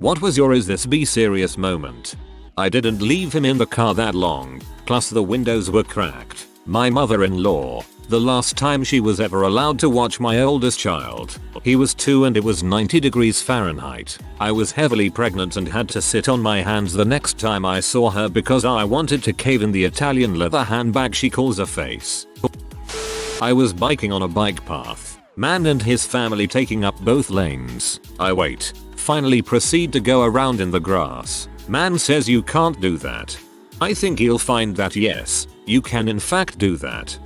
What was your is this be serious moment? I didn't leave him in the car that long, plus the windows were cracked. My mother-in-law, the last time she was ever allowed to watch my oldest child. He was 2 and it was 90 degrees Fahrenheit. I was heavily pregnant and had to sit on my hands the next time I saw her because I wanted to cave in the Italian leather handbag she calls a face. I was biking on a bike path. Man and his family taking up both lanes. I wait. Finally proceed to go around in the grass. Man says you can't do that. I think he'll find that yes, you can in fact do that.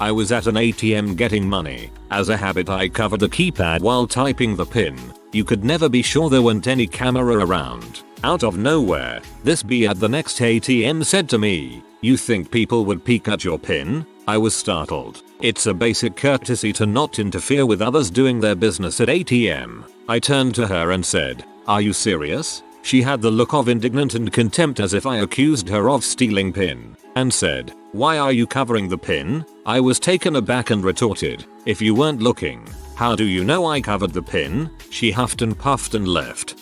I was at an ATM getting money. As a habit I covered the keypad while typing the PIN. You could never be sure there weren't any camera around. Out of nowhere, this bee at the next ATM said to me, "You think people would peek at your PIN?" I was startled. It's a basic courtesy to not interfere with others doing their business at ATM. I turned to her and said, "Are you serious?" She had the look of indignant and contempt as if I accused her of stealing PIN, and said, "Why are you covering the PIN?" I was taken aback and retorted, "If you weren't looking, how do you know I covered the PIN?" She huffed and puffed and left.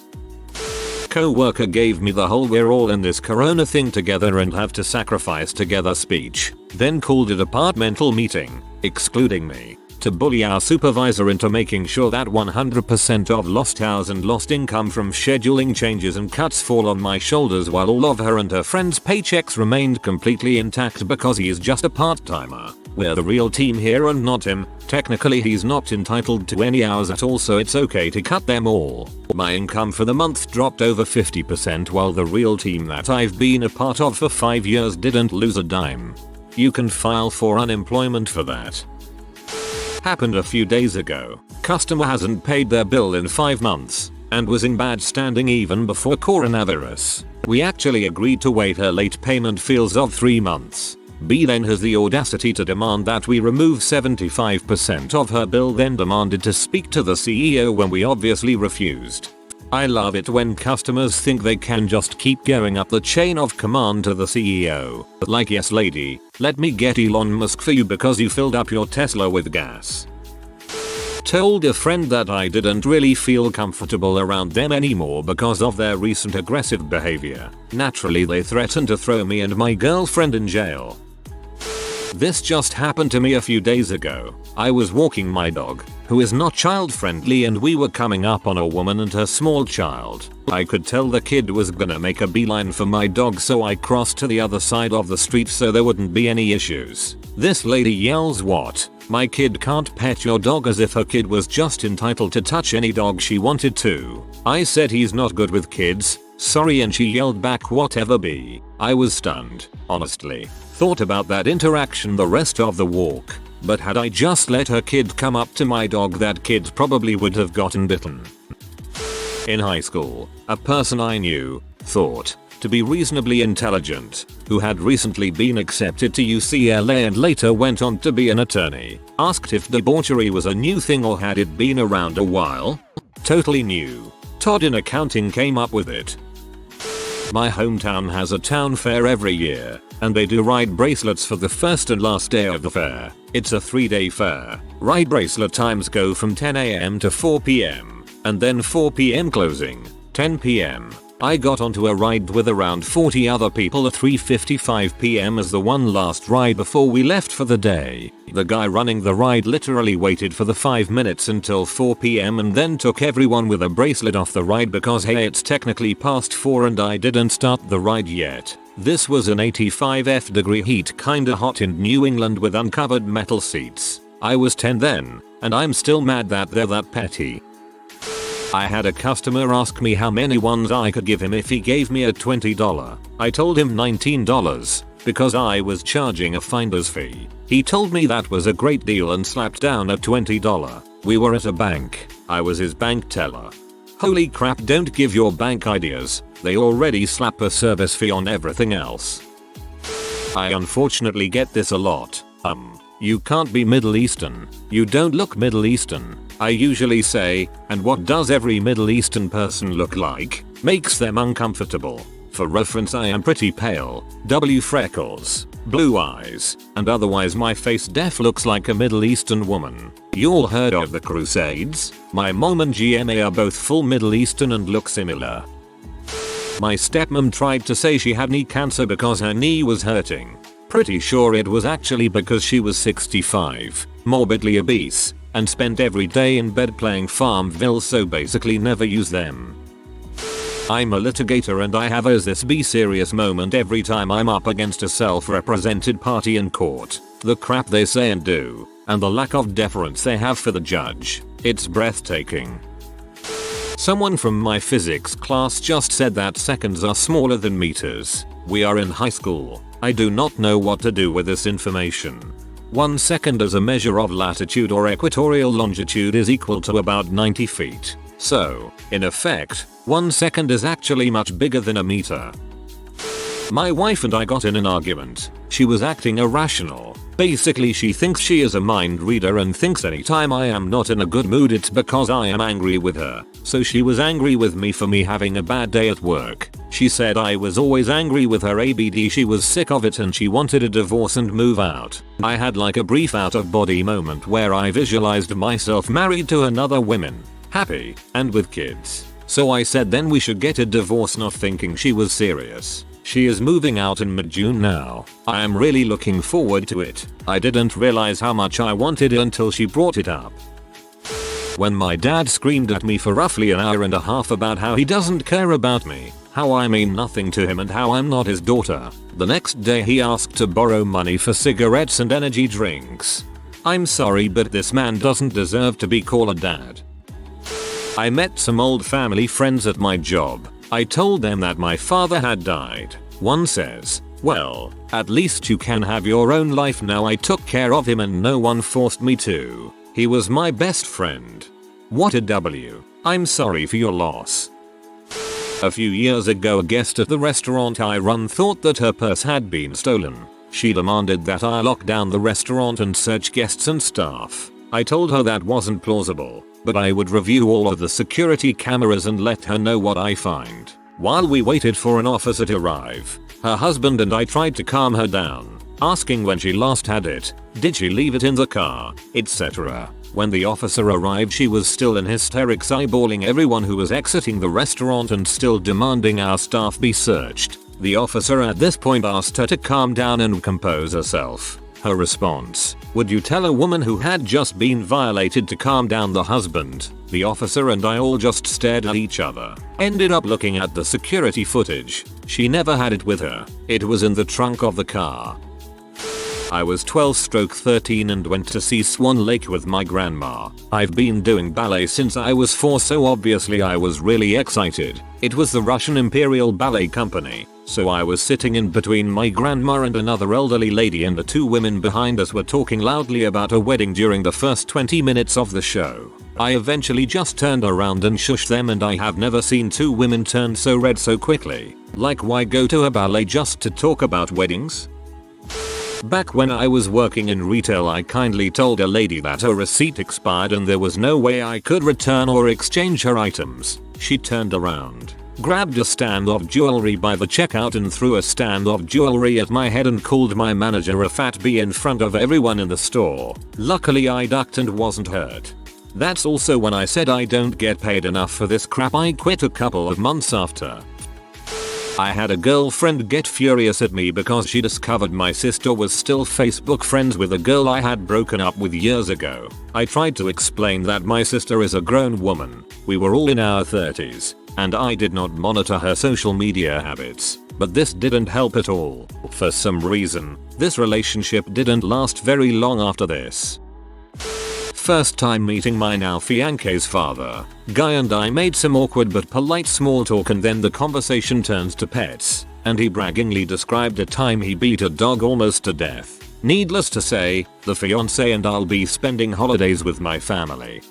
Co-worker gave me the whole "we're all in this corona thing together and have to sacrifice together" speech, then called a departmental meeting, excluding me, to bully our supervisor into making sure that 100% of lost hours and lost income from scheduling changes and cuts fall on my shoulders while all of her and her friends' paychecks remained completely intact because he is just a part-timer. We're the real team here and not him. Technically he's not entitled to any hours at all, so it's okay to cut them all. My income for the month dropped over 50% while the real team that I've been a part of for 5 years didn't lose a dime. You can file for unemployment for that. Happened a few days ago. Customer hasn't paid their bill in 5 months and was in bad standing even before coronavirus. We actually agreed to wait her late payment fees of 3 months. B then has the audacity to demand that we remove 75% of her bill, then demanded to speak to the CEO when we obviously refused. I love it when customers think they can just keep going up the chain of command to the CEO. Like, "Yes lady, let me get Elon Musk for you because you filled up your Tesla with gas." Told a friend that I didn't really feel comfortable around them anymore because of their recent aggressive behavior. Naturally they threatened to throw me and my girlfriend in jail. This just happened to me a few days ago. I was walking my dog, who is not child friendly, and we were coming up on a woman and her small child. I could tell the kid was gonna make a beeline for my dog, so I crossed to the other side of the street so there wouldn't be any issues. This lady yells, "What? My kid can't pet your dog," as if her kid was just entitled to touch any dog she wanted to. I said he's not good with kids, sorry, and she yelled back, "Whatever be." I was stunned, honestly. Thought about that interaction the rest of the walk, but had I just let her kid come up to my dog, that kid probably would have gotten bitten. In high school, a person I knew, thought to be reasonably intelligent, who had recently been accepted to UCLA and later went on to be an attorney, asked if debauchery was a new thing or had it been around a while. Totally new. Todd in accounting came up with it. My hometown has a town fair every year, and they do ride bracelets for the first and last day of the fair. It's a 3-day fair. Ride bracelet times go from 10 AM to 4 PM, and then 4 PM closing, 10 PM. I got onto a ride with around 40 other people at 3:55 PM as the one last ride before we left for the day. The guy running the ride literally waited for the 5 minutes until 4 PM and then took everyone with a bracelet off the ride because hey, it's technically past 4 and I didn't start the ride yet. This was an 85°F heat, kinda hot in New England with uncovered metal seats. I was 10 then, and I'm still mad that they're that petty. I had a customer ask me how many ones I could give him if he gave me a $20. I told him $19 because I was charging a finder's fee. He told me that was a great deal and slapped down a $20. We were at a bank. I was his bank teller. Holy crap, don't give your bank ideas. They already slap a service fee on everything else. I unfortunately get this a lot. You can't be Middle Eastern. You don't look Middle Eastern. I usually say, and what does every Middle Eastern person look like? Makes them uncomfortable. For reference, I am pretty pale. W freckles. blue eyes, and otherwise my face def looks like a Middle Eastern woman. You all heard of the Crusades? My mom and GMA are both full Middle Eastern and look similar. My stepmom tried to say she had knee cancer because her knee was hurting. Pretty sure it was actually because she was 65, morbidly obese, and spent every day in bed playing Farmville, so basically never use them. I'm a litigator and I have this be serious moment every time I'm up against a self-represented party in court. The crap they say and do, and the lack of deference they have for the judge. It's breathtaking. Someone from my physics class just said that seconds are smaller than meters. We are in high school. I do not know what to do with this information. 1 second as a measure of latitude or equatorial longitude is equal to about 90 feet. So, in effect, 1 second is actually much bigger than a meter. My wife and I got in an argument. She was acting irrational. Basically she thinks she is a mind reader and thinks anytime I am not in a good mood it's because I am angry with her. So she was angry with me for me having a bad day at work. She said I was always angry with her ABD, she was sick of it and she wanted a divorce and move out. I had like a brief out of body moment where I visualized myself married to another woman, happy, and with kids. So I said then we should get a divorce, not thinking she was serious. She is moving out in mid-June now. I am really looking forward to it. I didn't realize how much I wanted it until she brought it up. When my dad screamed at me for roughly an hour and a half about how he doesn't care about me, how I mean nothing to him and how I'm not his daughter, the next day he asked to borrow money for cigarettes and energy drinks. I'm sorry, but this man doesn't deserve to be called a dad. I met some old family friends at my job. I told them that my father had died. One says, well, at least you can have your own life now. I took care of him and no one forced me to. He was my best friend. What a W. I'm sorry for your loss. A few years ago, a guest at the restaurant I run thought that her purse had been stolen. She demanded that I lock down the restaurant and search guests and staff. I told her that wasn't plausible, but I would review all of the security cameras and let her know what I find. While we waited for an officer to arrive, her husband and I tried to calm her down, asking when she last had it, did she leave it in the car, etc. When the officer arrived she was still in hysterics, eyeballing everyone who was exiting the restaurant and still demanding our staff be searched. The officer at this point asked her to calm down and compose herself. Her response, would you tell a woman who had just been violated to calm down? The husband, the officer and I all just stared at each other. Ended up looking at the security footage. She never had it with her. It was in the trunk of the car. I was 12/13 and went to see Swan Lake with my grandma. I've been doing ballet since I was 4, so obviously I was really excited. It was the Russian Imperial Ballet Company. So I was sitting in between my grandma and another elderly lady, and the two women behind us were talking loudly about a wedding during the first 20 minutes of the show. I eventually just turned around and shushed them, and I have never seen two women turn so red so quickly. Like, why go to a ballet just to talk about weddings? Back when I was working in retail, I kindly told a lady that her receipt expired and there was no way I could return or exchange her items. She turned around, grabbed a stand of jewelry by the checkout and threw a stand of jewelry at my head and called my manager a fat bee in front of everyone in the store. Luckily I ducked and wasn't hurt. That's also when I said I don't get paid enough for this crap. I quit a couple of months after. I had a girlfriend get furious at me because she discovered my sister was still Facebook friends with a girl I had broken up with years ago. I tried to explain that my sister is a grown woman. We were all in our 30s, and I did not monitor her social media habits. But this didn't help at all. For some reason, this relationship didn't last very long after this. First time meeting my now fiance's father. Guy and I made some awkward but polite small talk, and then the conversation turns to pets, and he braggingly described a time he beat a dog almost to death. Needless to say, the fiance and I'll be spending holidays with my family.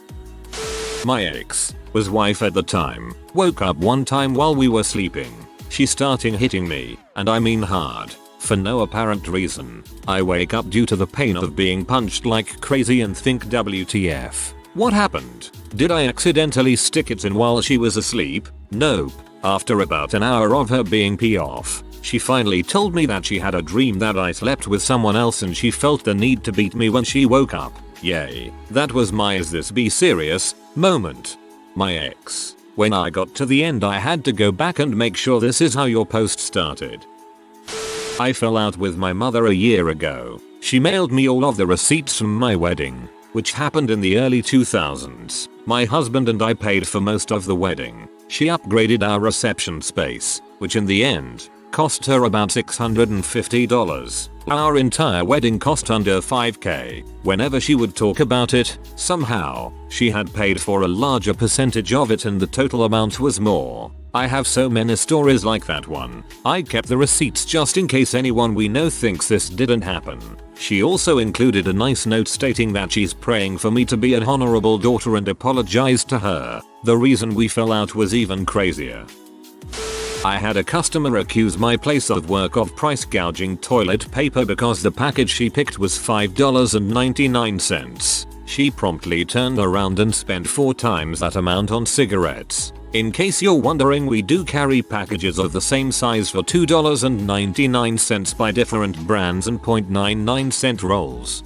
My ex-was wife at the time woke up one time while we were sleeping. She started hitting me, and I mean hard, for no apparent reason. I wake up due to the pain of being punched like crazy and think, WTF? What happened? Did I accidentally stick it in while she was asleep? Nope. After about an hour of her being pee off, She finally told me that she had a dream that I slept with someone else and she felt the need to beat me when she woke up. Yay. That was my "is this be serious" moment. My ex. When I got to the end I had to go back and make sure this is how your post started. I fell out with my mother a year ago. She mailed me all of the receipts from my wedding, which happened in the early 2000s. My husband and I paid for most of the wedding. She upgraded our reception space, which in the end cost her about $650. Our entire wedding cost under $5,000. Whenever she would talk about it, somehow, she had paid for a larger percentage of it and the total amount was more. I have so many stories like that one. I kept the receipts just in case anyone we know thinks this didn't happen. She also included a nice note stating that she's praying for me to be an honorable daughter and apologized to her. The reason we fell out was even crazier. I had a customer accuse my place of work of price gouging toilet paper because the package she picked was $5.99. She promptly turned around and spent 4 times that amount on cigarettes. In case you're wondering, we do carry packages of the same size for $2.99 by different brands and 0.99 rolls.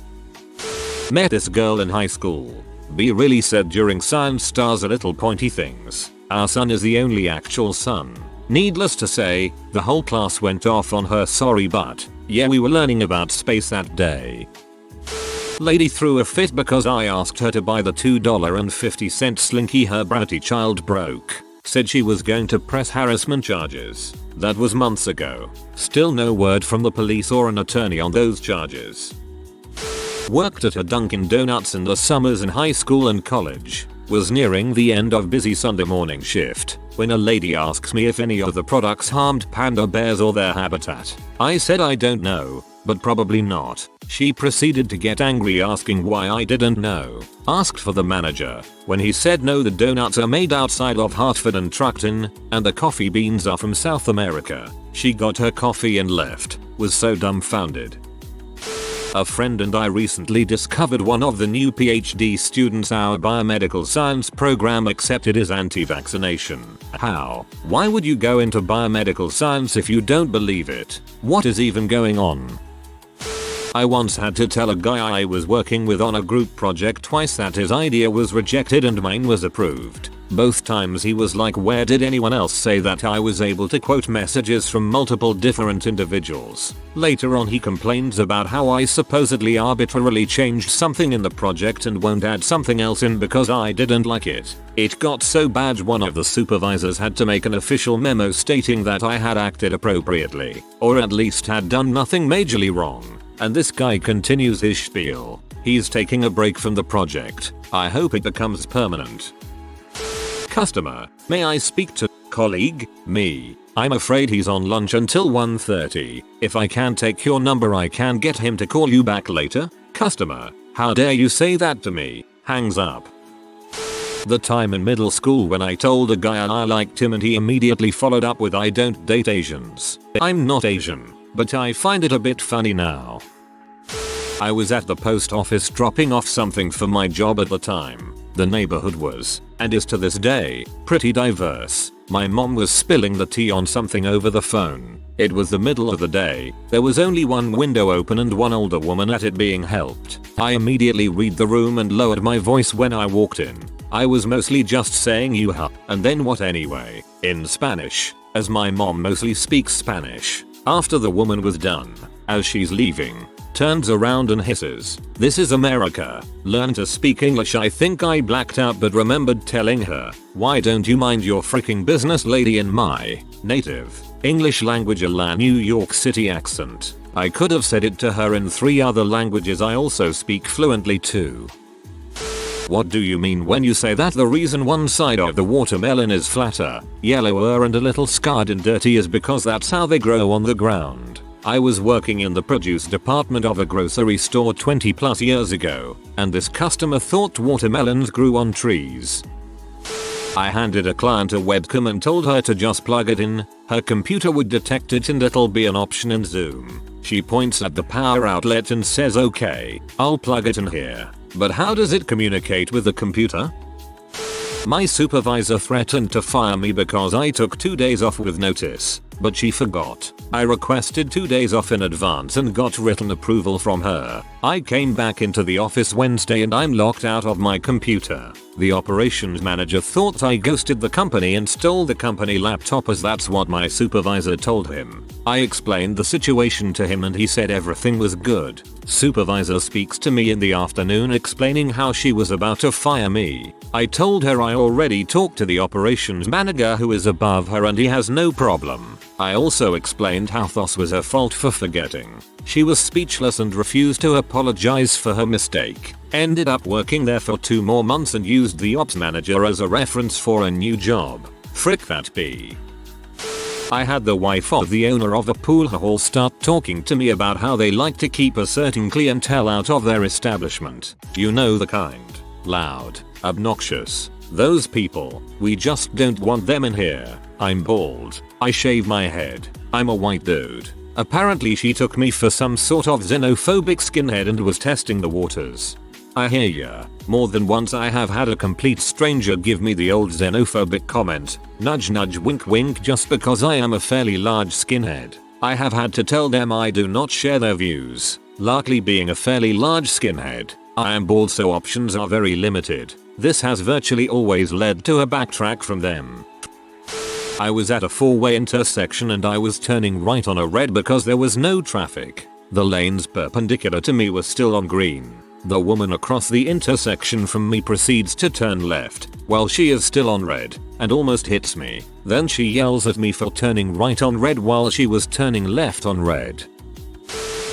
Met this girl in high school. B really said during Science Stars a little pointy things. Our son is the only actual son. Needless to say, the whole class went off on her sorry but, yeah, we were learning about space that day. Lady threw a fit because I asked her to buy the $2.50 slinky her bratty child broke. Said she was going to press harassment charges. That was months ago. Still no word from the police or an attorney on those charges. Worked at a Dunkin' Donuts in the summers in high school and college. Was nearing the end of busy Sunday morning shift when a lady asks me if any of the products harmed panda bears or their habitat. I said I don't know, but probably not. She proceeded to get angry asking why I didn't know. Asked for the manager. When he said no, the donuts are made outside of Hartford and Truckton, and the coffee beans are from South America. She got her coffee and left. Was so dumbfounded. A friend and I recently discovered one of the new PhD students our biomedical science program accepted is anti-vaccination. How? Why would you go into biomedical science if you don't believe it? What is even going on? I once had to tell a guy I was working with on a group project twice that his idea was rejected and mine was approved. Both times he was like, where did anyone else say that? I was able to quote messages from multiple different individuals. Later on he complains about how I supposedly arbitrarily changed something in the project and won't add something else in because I didn't like it. It got so bad one of the supervisors had to make an official memo stating that I had acted appropriately, or at least had done nothing majorly wrong. And this guy continues his spiel. He's taking a break from the project. I hope it becomes permanent. Customer, may I speak to colleague? Me. I'm afraid he's on lunch until 1:30. If I can take your number I can get him to call you back later. Customer, how dare you say that to me? Hangs up. The time in middle school when I told a guy I liked him and he immediately followed up with I don't date Asians. I'm not Asian, but I find it a bit funny now. I was at the post office dropping off something for my job at the time. The neighborhood was, and is to this day, pretty diverse. My mom was spilling the tea on something over the phone. It was the middle of the day. There was only one window open and one older woman at it being helped. I immediately read the room and lowered my voice when I walked in. I was mostly just saying you huh, and then what anyway, in Spanish, as my mom mostly speaks Spanish. After the woman was done, as she's leaving, turns around and hisses, "This is America. Learn to speak English." I think I blacked out but remembered telling her, "Why don't you mind your freaking business, lady," in my native English language, a New York City accent. I could have said it to her in 3 other languages I also speak fluently too. What do you mean when you say that the reason one side of the watermelon is flatter, yellower and a little scarred and dirty is because that's how they grow on the ground? I was working in the produce department of a grocery store 20 plus years ago, and this customer thought watermelons grew on trees. I handed a client a webcam and told her to just plug it in. Her computer would detect it and it'll be an option in Zoom. She points at the power outlet and says, "Okay, I'll plug it in here. But how does it communicate with the computer?" My supervisor threatened to fire me because I took 2 days off with notice. but she forgot. I requested 2 days off in advance and got written approval from her. I came back into the office Wednesday and I'm locked out of my computer. The operations manager thought I ghosted the company and stole the company laptop, as that's what my supervisor told him. I explained the situation to him and he said everything was good. Supervisor speaks to me in the afternoon explaining how she was about to fire me. I told her I already talked to the operations manager who is above her and he has no problem. I also explained how this was her fault for forgetting. She was speechless and refused to apologize for her mistake. Ended up working there for 2 more months and used the ops manager as a reference for a new job. Frick that bee. I had the wife of the owner of a pool hall start talking to me about how they like to keep a certain clientele out of their establishment. You know the kind. Loud, obnoxious. Those people. We just don't want them in here. I'm bald. I shave my head. I'm a white dude. Apparently she took me for some sort of xenophobic skinhead and was testing the waters. I hear ya. More than once I have had a complete stranger give me the old xenophobic comment, nudge nudge wink wink, just because I am a fairly large skinhead. I have had to tell them I do not share their views. Luckily, being a fairly large skinhead, I am bald, so options are very limited. This has virtually always led to a backtrack from them. I was at a 4-way intersection and I was turning right on a red because there was no traffic. The lanes perpendicular to me were still on green. The woman across the intersection from me proceeds to turn left while she is still on red and almost hits me. Then she yells at me for turning right on red while she was turning left on red.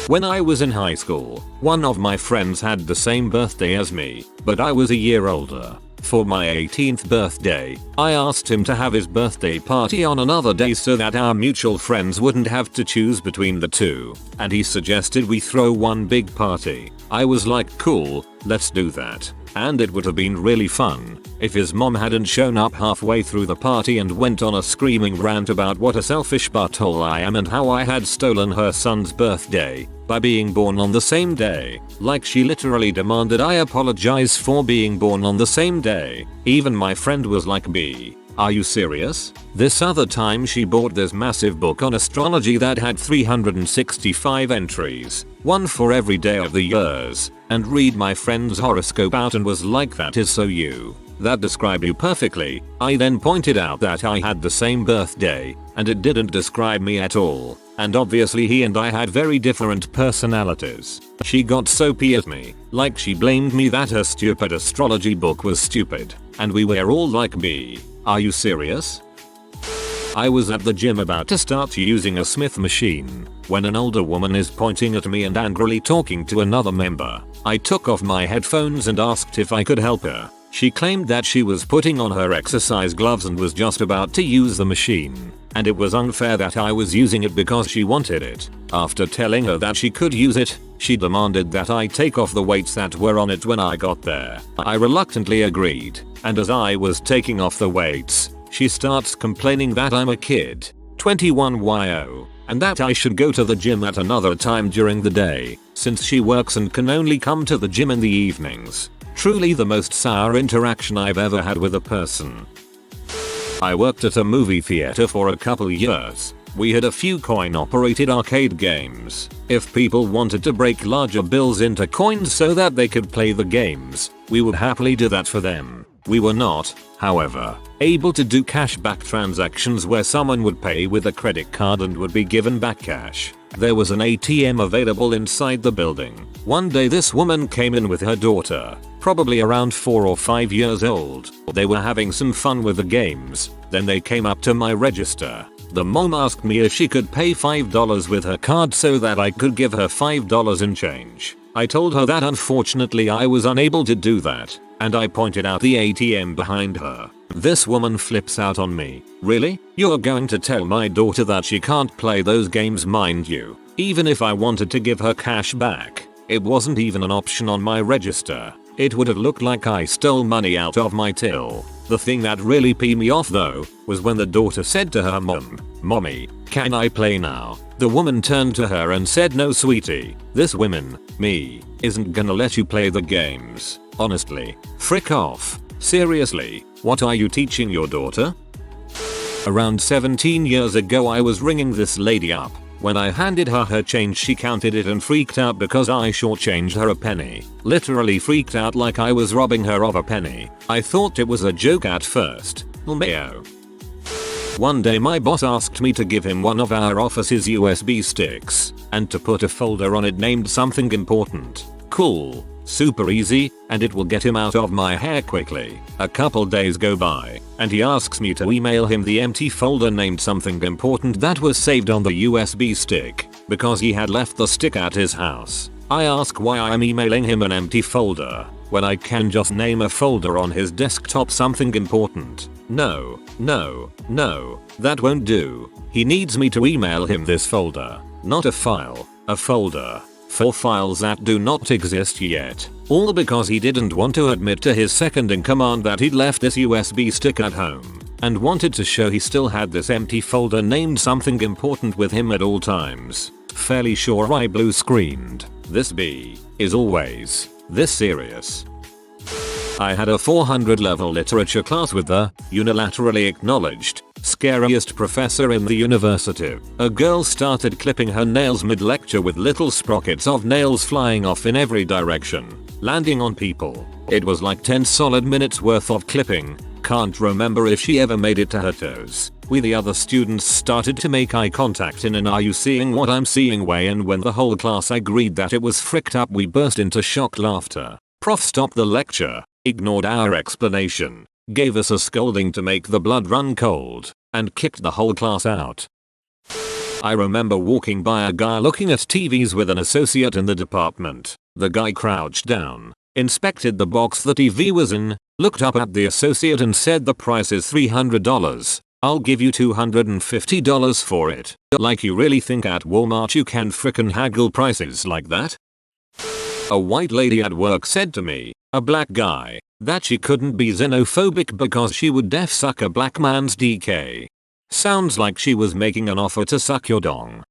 When I was in high school, one of my friends had the same birthday as me, but I was a year older. For my 18th birthday, I asked him to have his birthday party on another day so that our mutual friends wouldn't have to choose between the two, and he suggested we throw one big party. I was like, cool, let's do that. And it would have been really fun if his mom hadn't shown up halfway through the party and went on a screaming rant about what a selfish butthole I am and how I had stolen her son's birthday by being born on the same day. Like, she literally demanded I apologize for being born on the same day. Even my friend was like, B, are you serious? This other time she bought this massive book on astrology that had 365 entries, one for every day of the years, and read my friend's horoscope out and was like, that is so you. That described you perfectly. I then pointed out that I had the same birthday, and it didn't describe me at all. And obviously he and I had very different personalities. She got so pissed at me, like she blamed me that her stupid astrology book was stupid. And we were all like, B, are you serious? I was at the gym about to start using a Smith machine when an older woman is pointing at me and angrily talking to another member. I took off my headphones and asked if I could help her. She claimed that she was putting on her exercise gloves and was just about to use the machine, and it was unfair that I was using it because she wanted it. After telling her that she could use it, she demanded that I take off the weights that were on it when I got there. I reluctantly agreed, and as I was taking off the weights, she starts complaining that I'm a kid, 21 YO, and that I should go to the gym at another time during the day, since she works and can only come to the gym in the evenings. Truly the most sour interaction I've ever had with a person. I worked at a movie theater for a couple years. We had a few coin-operated arcade games. If people wanted to break larger bills into coins so that they could play the games, we would happily do that for them. We were not, however, able to do cashback transactions where someone would pay with a credit card and would be given back cash. There was an ATM available inside the building. One day this woman came in with her daughter, probably around 4 or 5 years old. They were having some fun with the games. Then they came up to my register. The mom asked me if she could pay $5 with her card so that I could give her $5 in change. I told her that unfortunately I was unable to do that, and I pointed out the ATM behind her. This woman flips out on me. Really? You're going to tell my daughter that she can't play those games? Mind you, even if I wanted to give her cash back, it wasn't even an option on my register. It would have looked like I stole money out of my till. The thing that really peed me off though, was when the daughter said to her mom, "Mommy, can I play now?" The woman turned to her and said, "No sweetie, this woman, me, isn't gonna let you play the games." Honestly, frick off. Seriously, what are you teaching your daughter? Around 17 years ago I was ringing this lady up. When I handed her change she counted it and freaked out because I shortchanged her a penny. Literally freaked out like I was robbing her of a penny. I thought it was a joke at first. LMAO. One day my boss asked me to give him one of our office's USB sticks and to put a folder on it named something important. Cool. Super easy, and it will get him out of my hair quickly. A couple days go by, and he asks me to email him the empty folder named something important that was saved on the USB stick, because he had left the stick at his house. I ask why I'm emailing him an empty folder, when I can just name a folder on his desktop something important. No, that won't do. He needs me to email him this folder, not a file, a folder. 4 files that do not exist yet. All because he didn't want to admit to his second in command that he'd left this USB stick at home and wanted to show he still had this empty folder named something important with him at all times. Fairly sure I blue screened. This B is always this serious. I had a 400 level literature class with the unilaterally acknowledged scariest professor in the university. A girl started clipping her nails mid-lecture with little sprockets of nails flying off in every direction, landing on people. It was like 10 solid minutes worth of clipping. Can't remember if she ever made it to her toes. We the other students started to make eye contact in an "are you seeing what I'm seeing" way, and when the whole class agreed that it was fricked up we burst into shocked laughter. Prof stopped the lecture, ignored our explanation, gave us a scolding to make the blood run cold, and kicked the whole class out. I remember walking by a guy looking at TVs with an associate in the department. The guy crouched down, inspected the box the TV was in, looked up at the associate and said, "The price is $300. I'll give you $250 for it." Like you really think at Walmart you can frickin' haggle prices like that? A white lady at work said to me, a black guy, that she couldn't be xenophobic because she would def suck a black man's DK. Sounds like she was making an offer to suck your dong.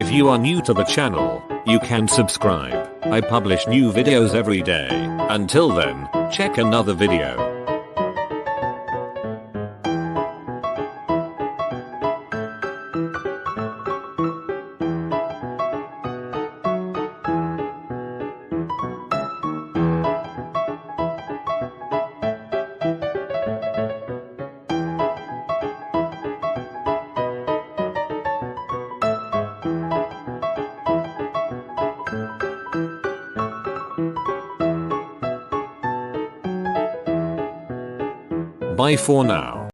If you are new to the channel, you can subscribe. I publish new videos every day. Until then, check another video. Bye for now.